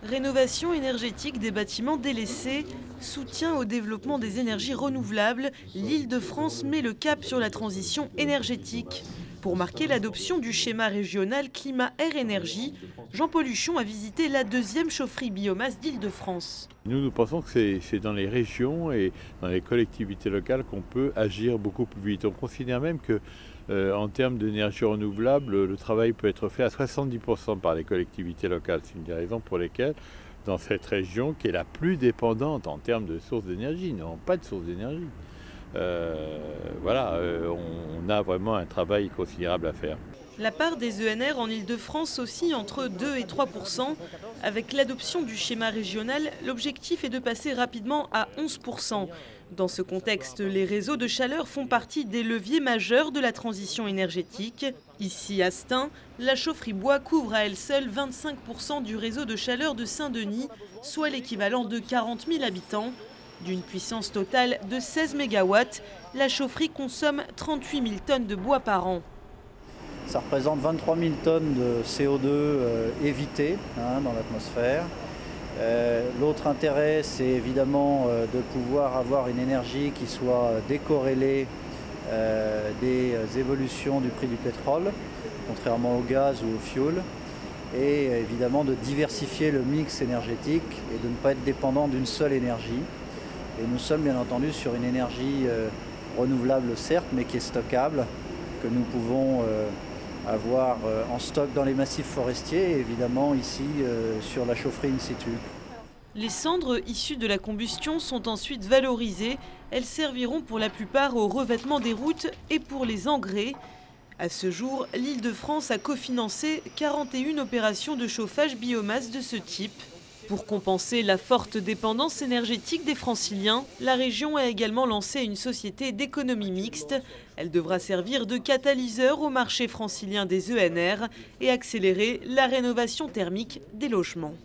Rénovation énergétique des bâtiments délaissés, soutien au développement des énergies renouvelables, l'Île-de-France met le cap sur la transition énergétique. Pour marquer l'adoption du schéma régional climat-air-énergie, Jean-Paul Huchon a visité la deuxième chaufferie biomasse d'Île-de-France. Nous pensons que c'est dans les régions et dans les collectivités locales qu'on peut agir beaucoup plus vite. On considère même que, en termes d'énergie renouvelable, le travail peut être fait à 70% par les collectivités locales. C'est une des raisons pour lesquelles, dans cette région qui est la plus dépendante en termes de sources d'énergie, nous n'avons pas de source d'énergie. On a vraiment un travail considérable à faire. La part des ENR en Île-de-France oscille entre 2 et 3%. Avec l'adoption du schéma régional, l'objectif est de passer rapidement à 11%. Dans ce contexte, les réseaux de chaleur font partie des leviers majeurs de la transition énergétique. Ici, à Stains, la chaufferie bois couvre à elle seule 25% du réseau de chaleur de Saint-Denis, soit l'équivalent de 40 000 habitants. D'une puissance totale de 16 MW, la chaufferie consomme 38 000 tonnes de bois par an. Ça représente 23 000 tonnes de CO2 évitées dans l'atmosphère. L'autre intérêt, c'est évidemment de pouvoir avoir une énergie qui soit décorrélée des évolutions du prix du pétrole, contrairement au gaz ou au fioul, et évidemment de diversifier le mix énergétique et de ne pas être dépendant d'une seule énergie. Et nous sommes bien entendu sur une énergie renouvelable certes, mais qui est stockable, que nous pouvons avoir en stock dans les massifs forestiers et évidemment ici sur la chaufferie in situ. Les cendres issues de la combustion sont ensuite valorisées. Elles serviront pour la plupart au revêtement des routes et pour les engrais. À ce jour, l'Île-de-France a cofinancé 41 opérations de chauffage biomasse de ce type. Pour compenser la forte dépendance énergétique des Franciliens, la région a également lancé une société d'économie mixte. Elle devra servir de catalyseur au marché francilien des ENR et accélérer la rénovation thermique des logements.